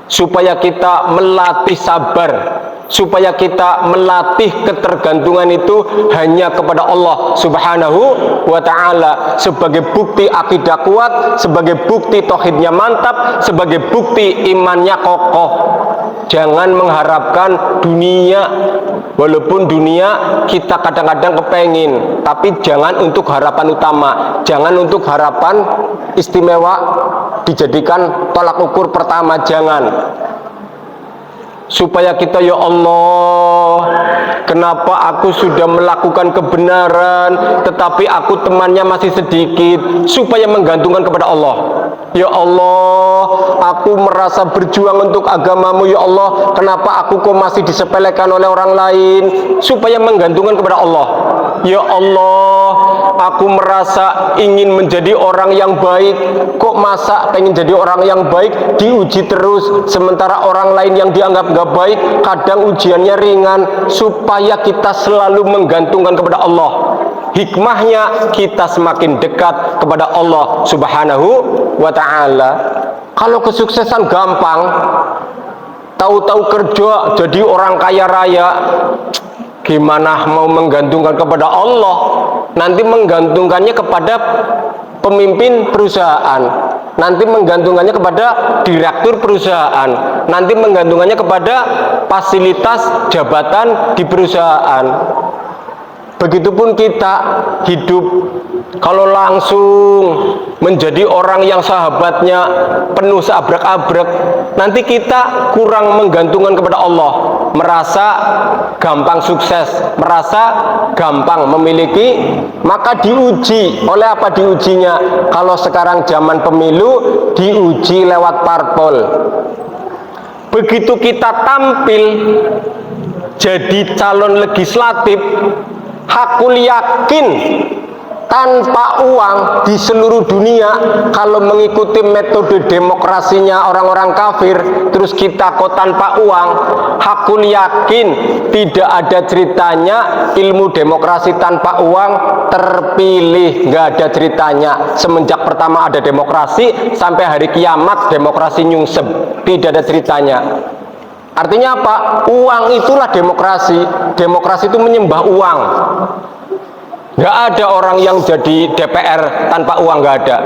supaya kita melatih sabar, supaya kita melatih ketergantungan itu hanya kepada Allah Subhanahu wa ta'ala, sebagai bukti akidah kuat, sebagai bukti tauhidnya mantap, sebagai bukti imannya kokoh. Jangan mengharapkan dunia, walaupun dunia kita kadang-kadang kepengin, tapi jangan untuk harapan utama, jangan untuk harapan istimewa dijadikan tolak ukur pertama, jangan. Supaya kita, ya Allah, kenapa aku sudah melakukan kebenaran tetapi aku temannya masih sedikit, supaya menggantungkan kepada Allah. Ya Allah, aku merasa berjuang untuk agamamu, ya Allah, kenapa aku kok masih disepelekan oleh orang lain, supaya menggantungkan kepada Allah. Ya Allah, aku merasa ingin menjadi orang yang baik, kok masa pengen jadi orang yang baik diuji terus, sementara orang lain yang dianggap gak baik kadang ujiannya ringan, supaya kita selalu menggantungkan kepada Allah. Hikmahnya kita semakin dekat kepada Allah Subhanahu wa ta'ala. Kalau kesuksesan gampang, tahu-tahu kerja jadi orang kaya raya, gimana mau menggantungkan kepada Allah? Nanti menggantungkannya kepada pemimpin perusahaan, nanti menggantungkannya kepada direktur perusahaan, nanti menggantungkannya kepada fasilitas jabatan di perusahaan. Begitupun kita hidup, kalau langsung menjadi orang yang sahabatnya penuh seabrek-abrek, nanti kita kurang menggantungkan kepada Allah, merasa gampang sukses, merasa gampang memiliki, maka diuji. Oleh apa diujinya? Kalau sekarang zaman pemilu, diuji lewat parpol. Begitu kita tampil jadi calon legislatif, aku yakin tanpa uang di seluruh dunia, kalau mengikuti metode demokrasinya orang-orang kafir, terus kita kok tanpa uang, aku yakin tidak ada ceritanya ilmu demokrasi tanpa uang terpilih, nggak ada ceritanya. Semenjak pertama ada demokrasi sampai hari kiamat demokrasi nyungsep, tidak ada ceritanya. Artinya apa? Uang itulah demokrasi. Demokrasi itu menyembah uang. Nggak ada orang yang jadi DPR tanpa uang, nggak ada.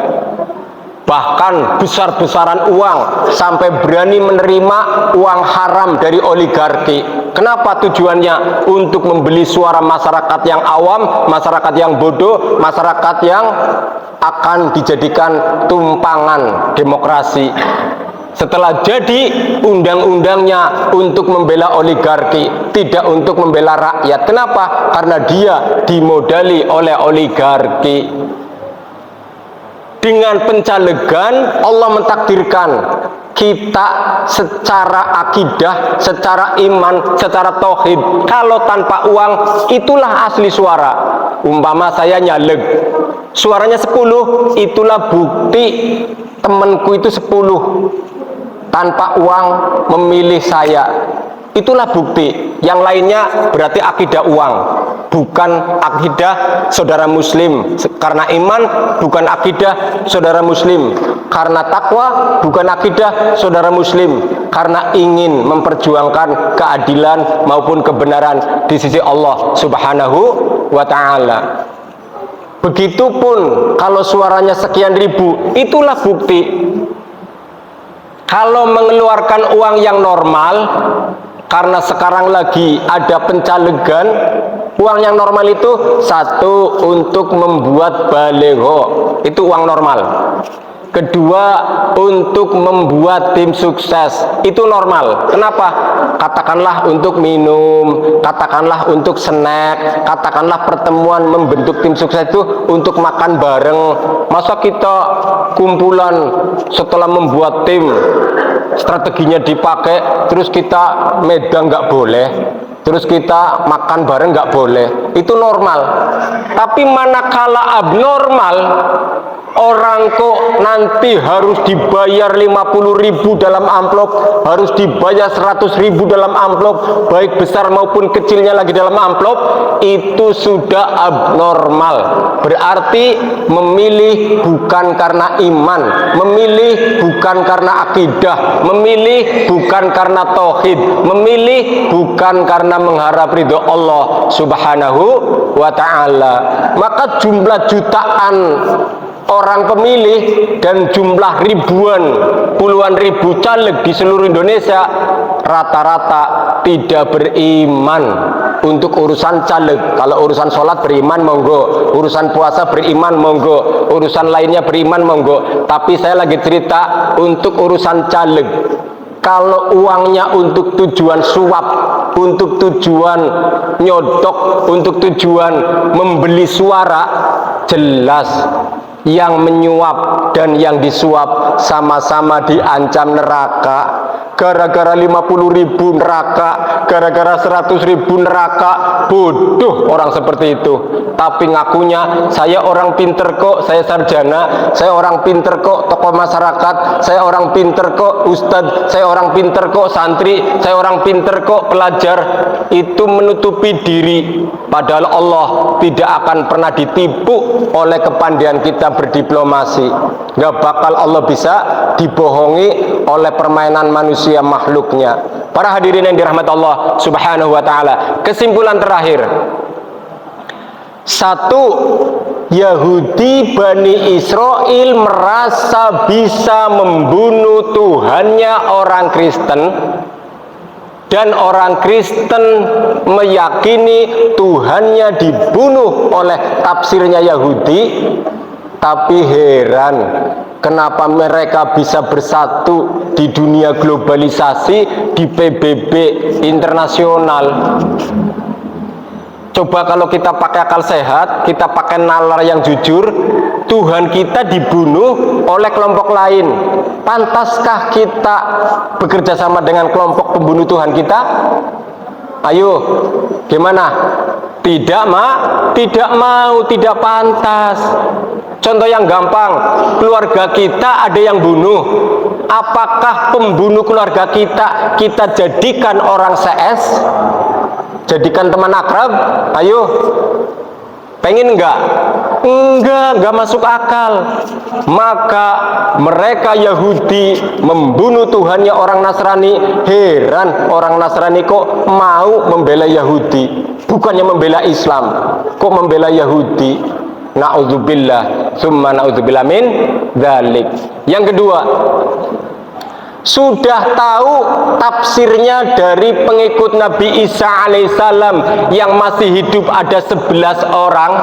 Bahkan besar-besaran uang, sampai berani menerima uang haram dari oligarki. Kenapa tujuannya? Untuk membeli suara masyarakat yang awam, masyarakat yang bodoh, masyarakat yang akan dijadikan tumpangan demokrasi. Setelah jadi undang-undangnya untuk membela oligarki, tidak untuk membela rakyat. Kenapa? Karena dia dimodali oleh oligarki. Dengan pencalegan, Allah mentakdirkan kita secara akidah, secara iman, secara tauhid, kalau tanpa uang, itulah asli suara. Umpama saya nyaleg, suaranya 10, itulah bukti temanku itu 10 tanpa uang memilih saya, itulah bukti. Yang lainnya berarti akidah uang, bukan akidah saudara muslim. Karena iman bukan akidah saudara muslim, karena takwa bukan akidah saudara muslim, karena ingin memperjuangkan keadilan maupun kebenaran di sisi Allah Subhanahu wa ta'ala. Begitupun kalau suaranya sekian ribu, itulah bukti. Kalau mengeluarkan uang yang normal, karena sekarang lagi ada pencalegan, uang yang normal itu satu, untuk membuat baliho, itu uang normal. Kedua, untuk membuat tim sukses, itu normal. Kenapa? Katakanlah untuk minum, katakanlah untuk snack, katakanlah pertemuan membentuk tim sukses itu untuk makan bareng. Masa kita kumpulan setelah membuat tim, strateginya dipakai, terus kita medan, nggak boleh. terus kita makan bareng nggak boleh, itu normal. Tapi manakala abnormal, orang kok nanti harus dibayar 50.000 dalam amplop, harus dibayar 100.000 dalam amplop, baik besar maupun kecilnya lagi dalam amplop, itu sudah abnormal. Berarti memilih bukan karena iman, memilih bukan karena akidah, memilih bukan karena tauhid, memilih bukan karena mengharap ridho Allah Subhanahu wa ta'ala. Maka jumlah jutaan orang pemilih dan jumlah ribuan, puluhan ribu caleg di seluruh Indonesia rata-rata tidak beriman untuk urusan caleg. Kalau urusan sholat beriman monggo, urusan puasa beriman monggo, urusan lainnya beriman monggo. Tapi saya lagi cerita untuk urusan caleg. Kalau uangnya untuk tujuan suap, untuk tujuan nyodok, untuk tujuan membeli suara, jelas yang menyuap dan yang disuap sama-sama diancam neraka. Gara-gara 50.000 neraka, gara-gara 100.000 neraka. Bodoh orang seperti itu. Tapi ngakunya, saya orang pinter kok, saya sarjana, saya orang pinter kok tokoh masyarakat, saya orang pinter kok ustadz, saya orang pinter kok santri, saya orang pinter kok pelajar. Itu menutupi diri. Padahal Allah tidak akan pernah ditipu oleh kepandaian kita berdiplomasi. Gak bakal Allah bisa dibohongi oleh permainan manusia makhluknya. Para hadirin yang dirahmati Allah Subhanahu wa ta'ala, kesimpulan terakhir. Satu, Yahudi Bani Israel merasa bisa membunuh Tuhannya orang Kristen, dan orang Kristen meyakini Tuhannya dibunuh oleh tafsirnya Yahudi. Tapi heran, kenapa mereka bisa bersatu di dunia globalisasi, di PBB internasional. Coba kalau kita pakai akal sehat, kita pakai nalar yang jujur, Tuhan kita dibunuh oleh kelompok lain. Pantaskah kita bekerja sama dengan kelompok pembunuh Tuhan kita? Ayo, gimana? Tidak mau, tidak pantas. Contoh yang gampang, keluarga kita ada yang bunuh. Apakah pembunuh keluarga kita jadikan orang CS? Jadikan teman akrab? Ayo, pengen enggak? Enggak masuk akal. Maka mereka Yahudi membunuh Tuhannya orang Nasrani. Heran, orang Nasrani kok mau membela Yahudi, bukannya membela Islam, kok membela Yahudi. Na'udzubillah, summa na'udzubillah min dzalik. Yang kedua, sudah tahu tafsirnya dari pengikut Nabi Isa alaihissalam yang masih hidup ada 11 orang.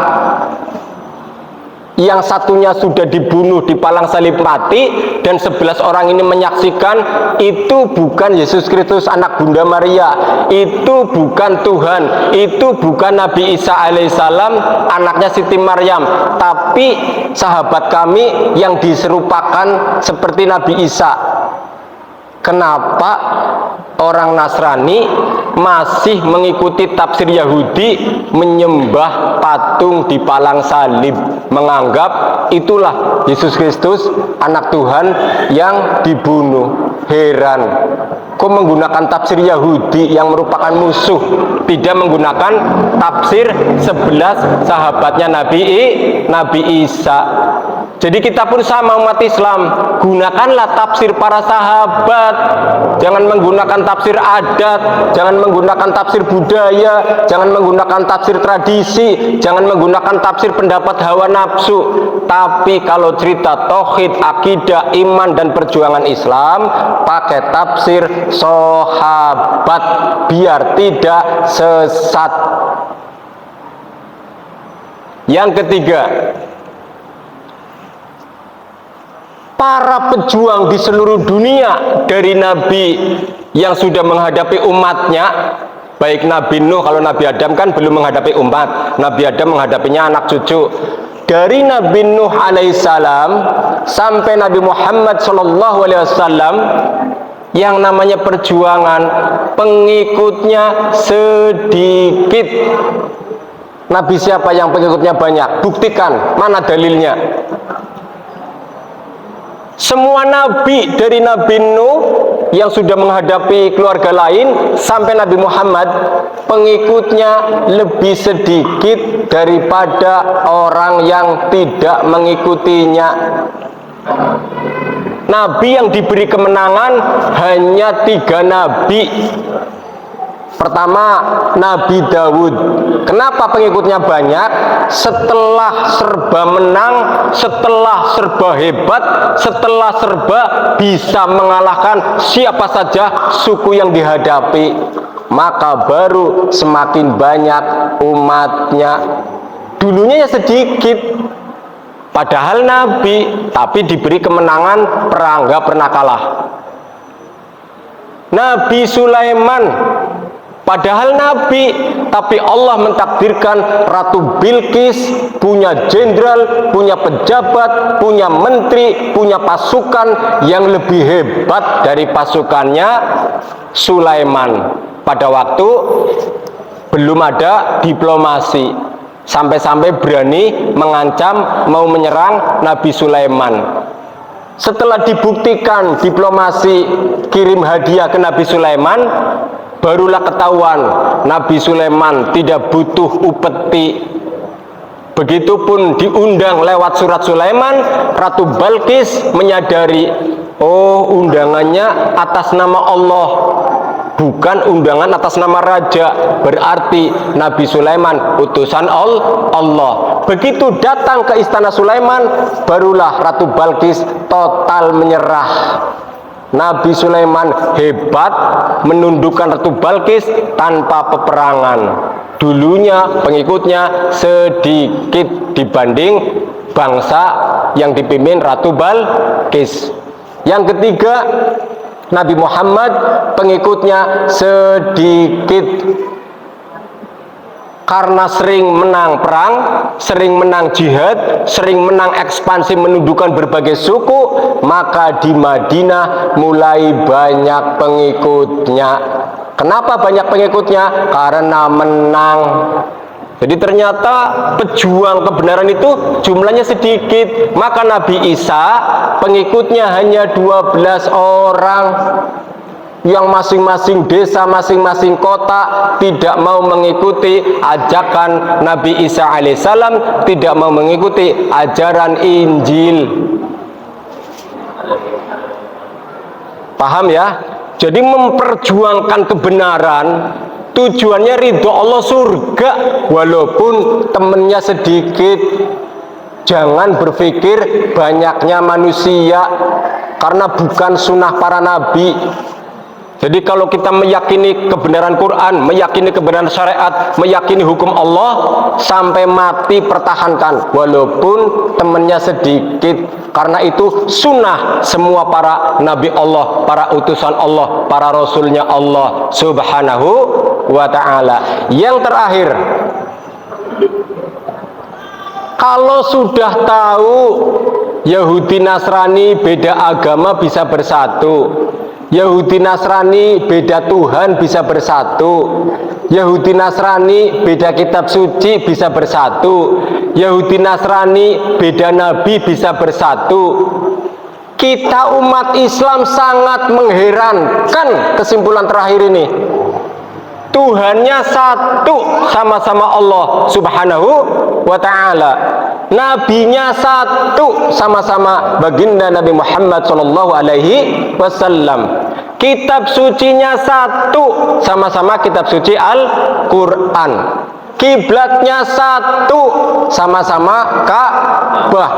Yang satunya sudah dibunuh di palang salib mati, dan 11 orang ini menyaksikan itu bukan Yesus Kristus anak Bunda Maria, itu bukan Tuhan, itu bukan Nabi Isa alaihissalam anaknya Siti Maryam, tapi sahabat kami yang diserupakan seperti Nabi Isa. Kenapa orang Nasrani masih mengikuti tafsir Yahudi, menyembah patung di palang salib, menganggap itulah Yesus Kristus anak Tuhan yang dibunuh? Heran, kok menggunakan tafsir Yahudi yang merupakan musuh, tidak menggunakan tafsir 11 sahabatnya Nabi Isa. Jadi kita pun sama umat Islam, gunakanlah tafsir para sahabat, jangan menggunakan tafsir adat, jangan menggunakan tafsir budaya, jangan menggunakan tafsir tradisi, jangan menggunakan tafsir pendapat hawa nafsu. Tapi kalau cerita tauhid, akidah, iman dan perjuangan Islam, pakai tafsir sahabat biar tidak sesat. Yang ketiga, para pejuang di seluruh dunia, dari Nabi yang sudah menghadapi umatnya, baik Nabi Nuh, kalau Nabi Adam kan belum menghadapi umat, Nabi Adam menghadapinya anak cucu. Dari Nabi Nuh alaihissalam sampai Nabi Muhammad SAW, Yang namanya perjuangan, pengikutnya sedikit. Nabi siapa yang pengikutnya banyak? Buktikan, mana dalilnya? Semua nabi, dari Nabi Nuh yang sudah menghadapi keluarga lain sampai Nabi Muhammad, pengikutnya lebih sedikit daripada orang yang tidak mengikutinya. Nabi yang diberi kemenangan hanya 3 nabi. Pertama, Nabi Dawud. Kenapa pengikutnya banyak? Setelah serba menang, setelah serba hebat, setelah serba bisa mengalahkan siapa saja suku yang dihadapi, maka baru semakin banyak umatnya. Dulunya ya sedikit, padahal Nabi, tapi diberi kemenangan, perang, gak pernah kalah. Nabi Sulaiman, padahal Nabi, tapi Allah mentakdirkan Ratu Bilqis punya jenderal, punya pejabat, punya menteri, punya pasukan yang lebih hebat dari pasukannya Sulaiman. Pada waktu belum ada diplomasi, sampai-sampai berani mengancam mau menyerang Nabi Sulaiman. Setelah dibuktikan diplomasi, kirim hadiah ke Nabi Sulaiman, barulah ketahuan Nabi Sulaiman tidak butuh upeti. Begitupun diundang lewat surat Sulaiman, Ratu Balqis menyadari, oh undangannya atas nama Allah, bukan undangan atas nama raja. Berarti Nabi Sulaiman utusan Allah. Begitu datang ke istana Sulaiman, barulah Ratu Balqis total menyerah. Nabi Sulaiman hebat, menundukkan Ratu Balqis tanpa peperangan. Dulunya pengikutnya sedikit dibanding bangsa yang dipimpin Ratu Balqis. Yang ketiga, Nabi Muhammad pengikutnya sedikit karena sering menang perang, sering menang jihad, sering menang ekspansi menundukkan berbagai suku, maka di Madinah mulai banyak pengikutnya. Kenapa banyak pengikutnya? Karena menang. Jadi ternyata pejuang kebenaran itu jumlahnya sedikit. Maka Nabi Isa pengikutnya hanya 12 orang. Yang masing-masing desa, masing-masing kota tidak mau mengikuti ajakan Nabi Isa alaihissalam, tidak mau mengikuti ajaran Injil. Paham ya? Jadi memperjuangkan kebenaran tujuannya ridho Allah, surga, walaupun temennya sedikit. Jangan berpikir banyaknya manusia, karena bukan sunnah para nabi. Jadi kalau kita meyakini kebenaran Quran, meyakini kebenaran syariat, meyakini hukum Allah, sampai mati pertahankan walaupun temannya sedikit. Karena itu sunnah semua para nabi Allah, para utusan Allah, para rasulnya Allah subhanahu wa ta'ala. Yang terakhir, kalau sudah tahu Yahudi Nasrani beda agama bisa bersatu, Yahudi Nasrani beda Tuhan bisa bersatu, Yahudi Nasrani beda kitab suci bisa bersatu, Yahudi Nasrani beda nabi bisa bersatu. Kita umat Islam sangat mengherankan kesimpulan terakhir ini. Tuhannya satu, sama-sama Allah subhanahu wa ta'ala. Nabinya satu, sama-sama baginda Nabi Muhammad sallallahu alaihi wasallam. Kitab sucinya satu, sama-sama kitab suci Al-Quran. Kiblatnya satu, sama-sama Ka'bah.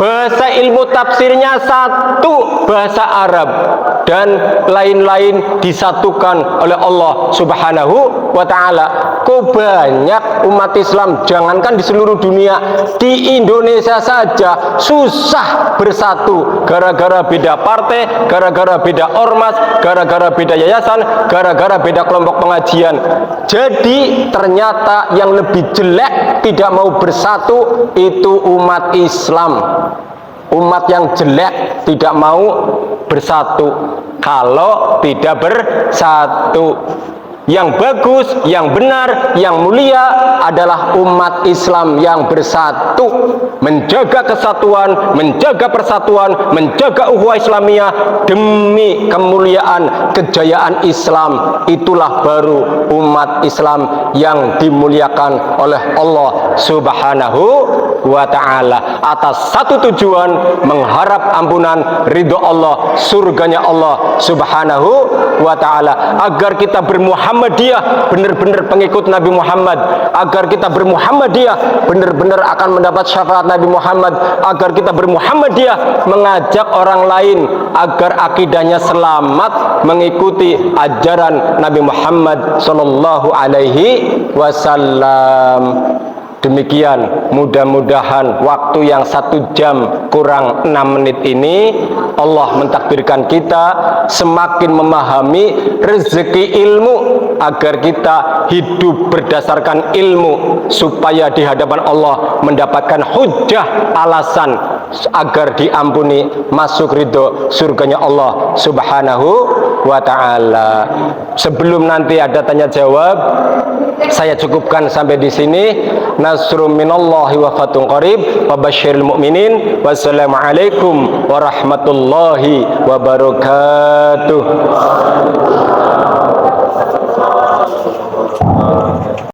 Bahasa ilmu tafsirnya satu, bahasa Arab, dan lain-lain disatukan oleh Allah subhanahu wa ta'ala. Kok banyak umat Islam, jangankan di seluruh dunia, di Indonesia saja susah bersatu, gara-gara beda partai, gara-gara beda ormas, gara-gara beda yayasan, gara-gara beda kelompok pengajian. Jadi ternyata yang lebih jelek tidak mau bersatu itu umat Islam. Umat yang jelek tidak mau bersatu. kalau tidak bersatu. Yang bagus, yang benar, yang mulia adalah umat Islam yang bersatu, menjaga kesatuan, menjaga persatuan, menjaga ukhuwah Islamiyah demi kemuliaan kejayaan Islam. Itulah baru umat Islam yang dimuliakan oleh Allah Subhanahu wa ta'ala, atas satu tujuan, mengharap ampunan ridho Allah, surganya Allah Subhanahu wa ta'ala, agar kita bermuhammadiyah, benar-benar pengikut Nabi Muhammad, agar kita bermuhammadiyah, benar-benar akan mendapat syafaat Nabi Muhammad, agar kita bermuhammadiyah, mengajak orang lain agar akidahnya selamat mengikuti ajaran Nabi Muhammad sallallahu alaihi wasallam. Demikian, mudah-mudahan waktu yang 1 jam kurang 6 menit ini Allah mentakdirkan kita semakin memahami rezeki ilmu, agar kita hidup berdasarkan ilmu, supaya di hadapan Allah mendapatkan hujjah, alasan agar diampuni, masuk ridho surganya Allah Subhanahu wa ta'ala. Sebelum nanti ada tanya jawab, saya cukupkan sampai di sini. Nasrum minallahi wa fatun qarib wa basyiril mu'minin. Wassalamualaikum warahmatullahi wabarakatuh.